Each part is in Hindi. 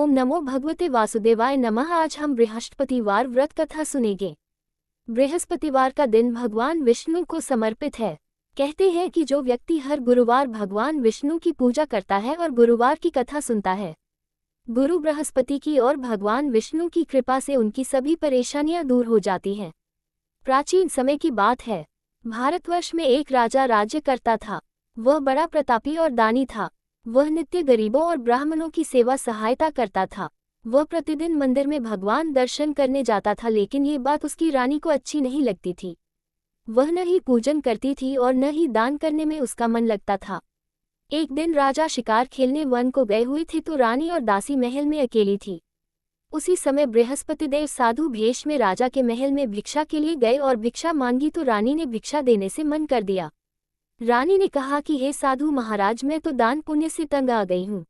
ओम नमो भगवते वासुदेवाय नमः। आज हम बृहस्पतिवार व्रत कथा सुनेंगे। बृहस्पतिवार का दिन भगवान विष्णु को समर्पित है। कहते हैं कि जो व्यक्ति हर गुरुवार भगवान विष्णु की पूजा करता है और गुरुवार की कथा सुनता है, गुरु बृहस्पति की और भगवान विष्णु की कृपा से उनकी सभी परेशानियां दूर हो जाती हैं। प्राचीन समय की बात है। भारतवर्ष में एक राजा राज्य करता था। वह बड़ा प्रतापी और दानी था। वह नित्य गरीबों और ब्राह्मणों की सेवा सहायता करता था। वह प्रतिदिन मंदिर में भगवान दर्शन करने जाता था, लेकिन ये बात उसकी रानी को अच्छी नहीं लगती थी। वह न ही पूजन करती थी और न ही दान करने में उसका मन लगता था। एक दिन राजा शिकार खेलने वन को गए हुए थे तो रानी और दासी महल में अकेली थी। उसी समय बृहस्पतिदेव साधु भेष में राजा के महल में भिक्षा के लिए गए और भिक्षा मांगी तो रानी ने भिक्षा देने से मन कर दिया। रानी ने कहा कि हे साधु महाराज, मैं तो दान पुण्य से तंग आ गई हूँ।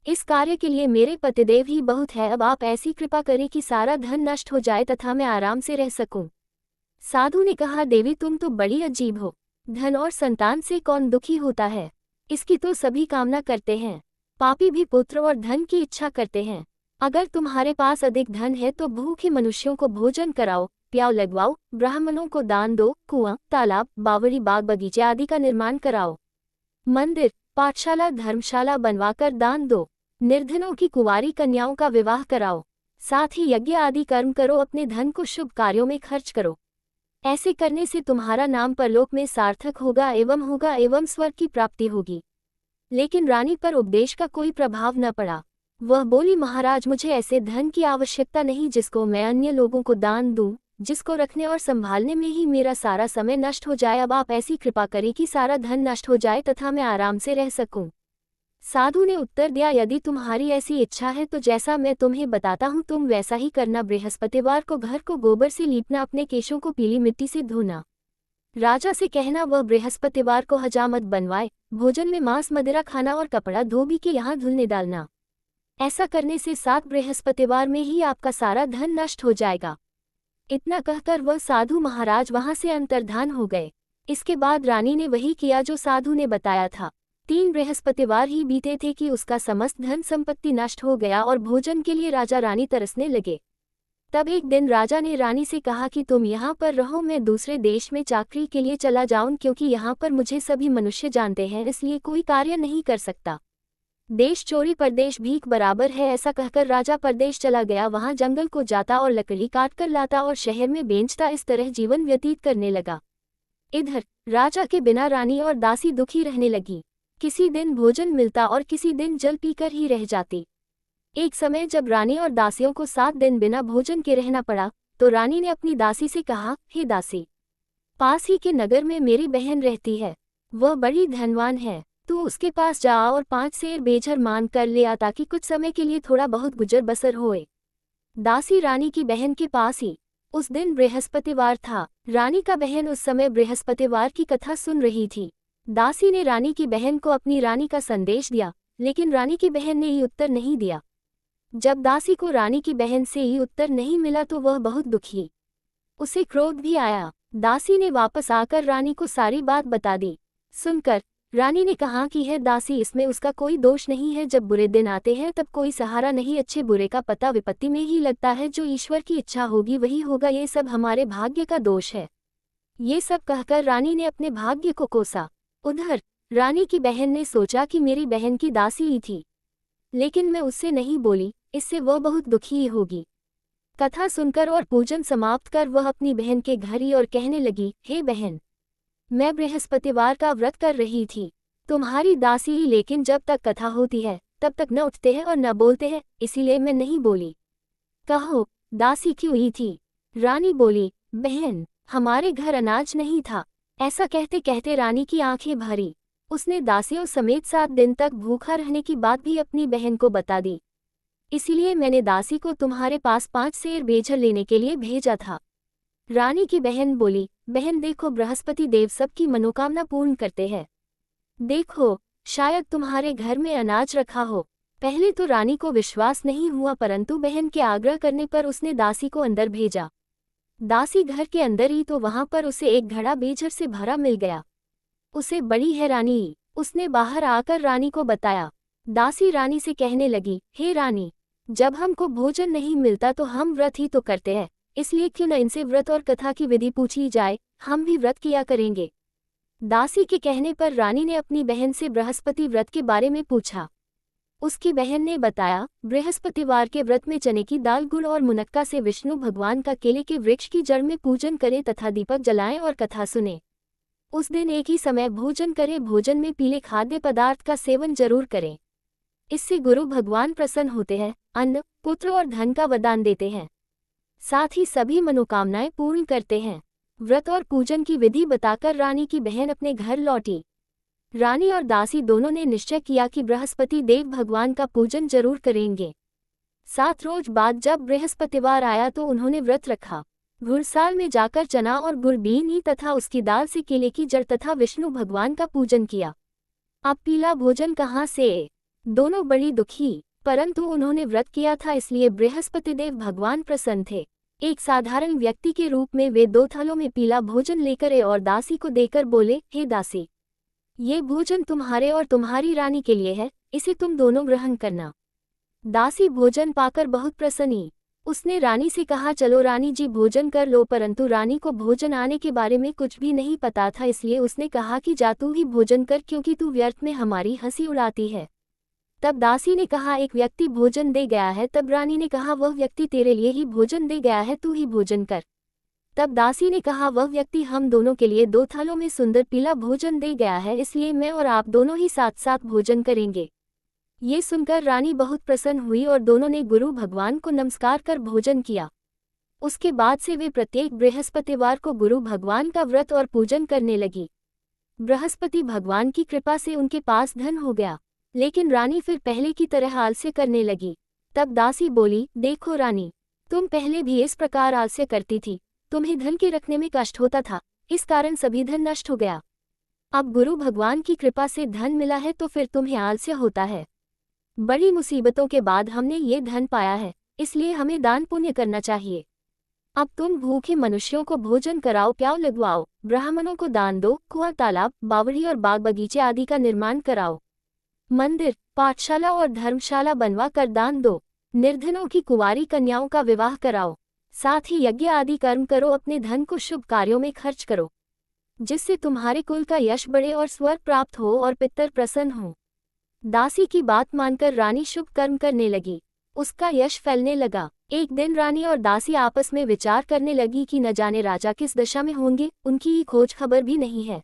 इस कार्य के लिए मेरे पतिदेव ही बहुत है। अब आप ऐसी कृपा करें कि सारा धन नष्ट हो जाए तथा मैं आराम से रह सकूं। साधु ने कहा, देवी तुम तो बड़ी अजीब हो। धन और संतान से कौन दुखी होता है? इसकी तो सभी कामना करते हैं। पापी भी पुत्र और धन की इच्छा करते हैं। अगर तुम्हारे पास अधिक धन है तो भूखे मनुष्यों को भोजन कराओ, प्याव लगवाओ, ब्राह्मणों को दान दो, कुआं, तालाब, बावड़ी, बाग बगीचे आदि का निर्माण कराओ, मंदिर, पाठशाला, धर्मशाला बनवाकर दान दो, निर्धनों की कुंवारी कन्याओं का विवाह कराओ, साथ ही यज्ञ आदि कर्म करो, अपने धन को शुभ कार्यों में खर्च करो। ऐसे करने से तुम्हारा नाम परलोक में सार्थक होगा एवं स्वर्ग की प्राप्ति होगी। लेकिन रानी पर उपदेश का कोई प्रभाव न पड़ा। वह बोली, महाराज मुझे ऐसे धन की आवश्यकता नहीं जिसको मैं अन्य लोगों को दान दूं, जिसको रखने और संभालने में ही मेरा सारा समय नष्ट हो जाए। अब आप ऐसी कृपा करें कि सारा धन नष्ट हो जाए तथा मैं आराम से रह सकूं। साधु ने उत्तर दिया, यदि तुम्हारी ऐसी इच्छा है तो जैसा मैं तुम्हें बताता हूँ तुम वैसा ही करना। बृहस्पतिवार को घर को गोबर से लीपना, अपने केशों को पीली मिट्टी से धोना। राजा से कहना वह बृहस्पतिवार को हजामत बनवाए। भोजन में मांस मदिरा खाना और कपड़ा धोबी के यहाँ धुलने डालना। ऐसा करने से 7 बृहस्पतिवार में ही आपका सारा धन नष्ट हो जाएगा। इतना कहकर वह साधु महाराज वहां से अंतर्धान हो गए। इसके बाद रानी ने वही किया जो साधु ने बताया था। 3 बृहस्पतिवार ही बीते थे कि उसका समस्त धन संपत्ति नष्ट हो गया और भोजन के लिए राजा रानी तरसने लगे। तब एक दिन राजा ने रानी से कहा कि तुम यहाँ पर रहो, मैं दूसरे देश में चाकरी के लिए चला जाऊं, क्योंकि यहाँ पर मुझे सभी मनुष्य जानते हैं, इसलिए कोई कार्य नहीं कर सकता। देश चोरी परदेश भीख बराबर है। ऐसा कहकर राजा परदेश चला गया। वहां जंगल को जाता और लकड़ी काट कर लाता और शहर में बेचता। इस तरह जीवन व्यतीत करने लगा। इधर राजा के बिना रानी और दासी दुखी रहने लगी। किसी दिन भोजन मिलता और किसी दिन जल पीकर ही रह जाती। एक समय जब रानी और दासियों को 7 दिन बिना भोजन के रहना पड़ा तो रानी ने अपनी दासी से कहा, हे दासी, पास ही के नगर में मेरी बहन रहती है। वह बड़ी धनवान है। तू उसके पास जा और 5 सेर बेझर मान कर ले आ, ताकि कुछ समय के लिए थोड़ा बहुत गुजर बसर होए। दासी रानी की बहन के पास ही। उस दिन बृहस्पतिवार था। रानी का बहन उस समय बृहस्पतिवार की कथा सुन रही थी। दासी ने रानी की बहन को अपनी रानी का संदेश दिया, लेकिन रानी की बहन ने ही उत्तर नहीं दिया। जब दासी को रानी की बहन से ही उत्तर नहीं मिला तो वह बहुत दुखी। उसे क्रोध भी आया। दासी ने वापस आकर रानी को सारी बात बता दी। सुनकर रानी ने कहा कि है दासी, इसमें उसका कोई दोष नहीं है। जब बुरे दिन आते हैं तब कोई सहारा नहीं, अच्छे बुरे का पता विपत्ति में ही लगता है। जो ईश्वर की इच्छा होगी वही होगा, ये सब हमारे भाग्य का दोष है। ये सब कहकर रानी ने अपने भाग्य को कोसा। उधर रानी की बहन ने सोचा कि मेरी बहन की दासी ही थी, लेकिन मैं उससे नहीं बोली, इससे वह बहुत दुखी ही होगी। कथा सुनकर और पूजन समाप्त कर वह अपनी बहन के घर ही और कहने लगी, हे बहन, मैं बृहस्पतिवार का व्रत कर रही थी, तुम्हारी दासी ही, लेकिन जब तक कथा होती है तब तक न उठते हैं और न बोलते हैं, इसीलिए मैं नहीं बोली। कहो दासी क्यों ही थी? रानी बोली, बहन, हमारे घर अनाज नहीं था। ऐसा कहते कहते रानी की आंखें भरी। उसने दासियों समेत 7 दिन तक भूखा रहने की बात भी अपनी बहन को बता दी। इसीलिए मैंने दासी को तुम्हारे पास 5 सेर बेझर लेने के लिए भेजा था। रानी की बहन बोली, बहन देखो, बृहस्पति देव सबकी मनोकामना पूर्ण करते हैं। देखो, शायद तुम्हारे घर में अनाज रखा हो। पहले तो रानी को विश्वास नहीं हुआ, परंतु बहन के आग्रह करने पर उसने दासी को अंदर भेजा। दासी घर के अंदर ही तो वहां पर उसे एक घड़ा बेझर से भरा मिल गया। उसे बड़ी हैरानी हुई। उसने बाहर आकर रानी को बताया। दासी रानी से कहने लगी, हे रानी, जब हमको भोजन नहीं मिलता तो हम व्रत ही तो करते हैं, इसलिए क्यों न इनसे व्रत और कथा की विधि पूछी जाए, हम भी व्रत किया करेंगे। दासी के कहने पर रानी ने अपनी बहन से बृहस्पति व्रत के बारे में पूछा। उसकी बहन ने बताया, बृहस्पतिवार के व्रत में चने की दाल, गुड़ और मुनक्का से विष्णु भगवान का केले के वृक्ष की जड़ में पूजन करें तथा दीपक जलाएं और कथा सुने। उस दिन एक ही समय भोजन करें, भोजन में पीले खाद्य पदार्थ का सेवन जरूर करें। इससे गुरु भगवान प्रसन्न होते हैं, अन्न, पुत्र और धन का वरदान देते हैं, साथ ही सभी मनोकामनाएं पूर्ण करते हैं। व्रत और पूजन की विधि बताकर रानी की बहन अपने घर लौटी। रानी और दासी दोनों ने निश्चय किया कि बृहस्पति देव भगवान का पूजन जरूर करेंगे। 7 रोज बाद जब बृहस्पतिवार आया तो उन्होंने व्रत रखा। घुड़साल में जाकर चना और गुड़ बीनी तथा उसकी दाल से केले की जड़ तथा विष्णु भगवान का पूजन किया। अब पीला भोजन कहाँ से? दोनों बड़ी दुखी, परंतु उन्होंने व्रत किया था इसलिए बृहस्पति देव भगवान प्रसन्न थे। एक साधारण व्यक्ति के रूप में वे 2 थालों में पीला भोजन लेकर आए और दासी को देकर बोले, हे दासी, ये भोजन तुम्हारे और तुम्हारी रानी के लिए है, इसे तुम दोनों ग्रहण करना। दासी भोजन पाकर बहुत प्रसन्न हुई। उसने रानी से कहा, चलो रानी जी भोजन कर लो, परंतु रानी को भोजन आने के बारे में कुछ भी नहीं पता था, इसलिए उसने कहा कि जा तू ही भोजन कर, क्योंकि तू व्यर्थ में हमारी हंसी उड़ाती है। तब दासी ने कहा, एक व्यक्ति भोजन दे गया है। तब रानी ने कहा, वह व्यक्ति तेरे लिए ही भोजन दे गया है, तू ही भोजन कर। तब दासी ने कहा, वह व्यक्ति हम दोनों के लिए 2 थालों में सुंदर पीला भोजन दे गया है, इसलिए मैं और आप दोनों ही साथ साथ भोजन करेंगे। ये सुनकर रानी बहुत प्रसन्न हुई और दोनों ने गुरु भगवान को नमस्कार कर भोजन किया। उसके बाद से वे प्रत्येक बृहस्पतिवार को गुरु भगवान का व्रत और पूजन करने लगी। बृहस्पति भगवान की कृपा से उनके पास धन हो गया, लेकिन रानी फिर पहले की तरह आलस्य करने लगी। तब दासी बोली, देखो रानी, तुम पहले भी इस प्रकार आलस्य करती थी, तुम्हें धन के रखने में कष्ट होता था, इस कारण सभी धन नष्ट हो गया। अब गुरु भगवान की कृपा से धन मिला है तो फिर तुम्हें आलस्य होता है। बड़ी मुसीबतों के बाद हमने ये धन पाया है, इसलिए हमें दान पुण्य करना चाहिए। अब तुम भूखे मनुष्यों को भोजन कराओ, प्याव लगवाओ, ब्राह्मणों को दान दो, कुआं, तालाब, बावड़ी और बाग बगीचे आदि का निर्माण कराओ, मंदिर, पाठशाला और धर्मशाला बनवा कर दान दो, निर्धनों की कुंवारी कन्याओं का विवाह कराओ, साथ ही यज्ञ आदि कर्म करो, अपने धन को शुभ कार्यों में खर्च करो, जिससे तुम्हारे कुल का यश बढ़े और स्वर्ग प्राप्त हो और पितर प्रसन्न हो। दासी की बात मानकर रानी शुभ कर्म करने लगी, उसका यश फैलने लगा। एक दिन रानी और दासी आपस में विचार करने लगी कि न जाने राजा किस दशा में होंगे, उनकी ही खोज खबर भी नहीं है।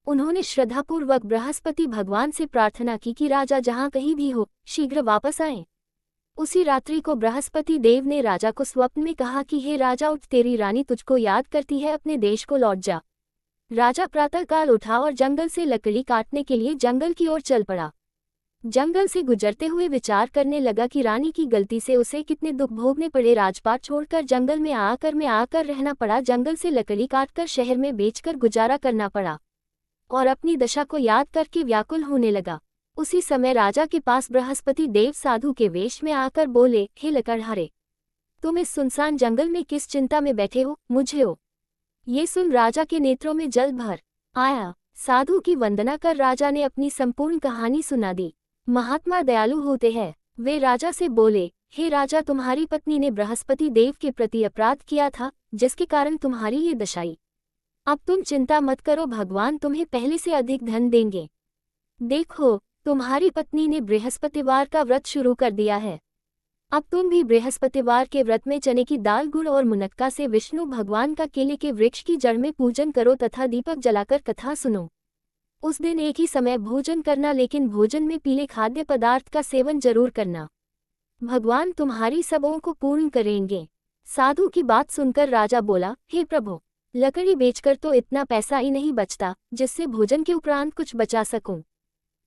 उन्होंने श्रद्धापूर्वक बृहस्पति भगवान से प्रार्थना की कि राजा जहाँ कहीं भी हो, शीघ्र वापस आएं। उसी रात्रि को बृहस्पति देव ने राजा को स्वप्न में कहा कि हे राजा उठ, तेरी रानी तुझको याद करती है, अपने देश को लौट जा। राजा प्रातःकाल उठा और जंगल से लकड़ी काटने के लिए जंगल की ओर चल पड़ा। जंगल से गुजरते हुए विचार करने लगा कि रानी की गलती से उसे कितने दुख भोगने पड़े। राजपाट छोड़कर जंगल में आकर रहना पड़ा, जंगल से लकड़ी काटकर शहर में बेचकर गुजारा करना पड़ा और अपनी दशा को याद करके व्याकुल होने लगा। उसी समय राजा के पास बृहस्पति देव साधु के वेश में आकर बोले, हे लकड़हारे, तुम इस सुनसान जंगल में किस चिंता में बैठे हो, मुझे हो। ये सुन राजा के नेत्रों में जल भर आया। साधु की वंदना कर राजा ने अपनी संपूर्ण कहानी सुना दी। महात्मा दयालु होते हैं। वे राजा से बोले, हे राजा, तुम्हारी पत्नी ने बृहस्पति देव के प्रति अपराध किया था, जिसके कारण तुम्हारी ये दशाई। अब तुम चिंता मत करो, भगवान तुम्हें पहले से अधिक धन देंगे। देखो, तुम्हारी पत्नी ने बृहस्पतिवार का व्रत शुरू कर दिया है। अब तुम भी बृहस्पतिवार के व्रत में चने की दाल, गुड़ और मुनक्का से विष्णु भगवान का केले के वृक्ष की जड़ में पूजन करो तथा दीपक जलाकर कथा सुनो। उस दिन एक ही समय भोजन करना, लेकिन भोजन में पीले खाद्य पदार्थ का सेवन जरूर करना। भगवान तुम्हारी सबों को पूर्ण करेंगे। साधु की बात सुनकर राजा बोला, हे प्रभु, लकड़ी बेचकर तो इतना पैसा ही नहीं बचता जिससे भोजन के उपरांत कुछ बचा सकूं।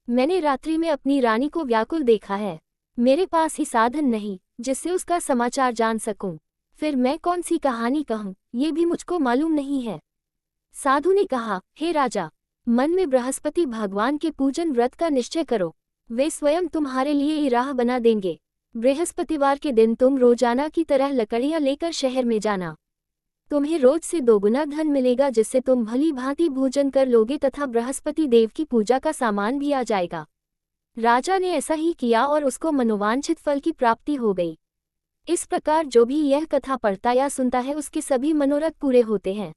मैंने रात्रि में अपनी रानी को व्याकुल देखा है, मेरे पास ही साधन नहीं जिससे उसका समाचार जान सकूं। फिर मैं कौन सी कहानी कहूं, ये भी मुझको मालूम नहीं है। साधु ने कहा, हे राजा, मन में बृहस्पति भगवान के पूजन व्रत का निश्चय करो, वे स्वयं तुम्हारे लिए ही राह बना देंगे। बृहस्पतिवार के दिन तुम रोजाना की तरह लकड़ियां लेकर शहर में जाना। तुम्हें रोज से 2 गुना धन मिलेगा, जिससे तुम भली भांति भोजन कर लोगे तथा बृहस्पति देव की पूजा का सामान भी आ जाएगा। राजा ने ऐसा ही किया और उसको मनोवांछित फल की प्राप्ति हो गई। इस प्रकार जो भी यह कथा पढ़ता या सुनता है उसके सभी मनोरथ पूरे होते हैं।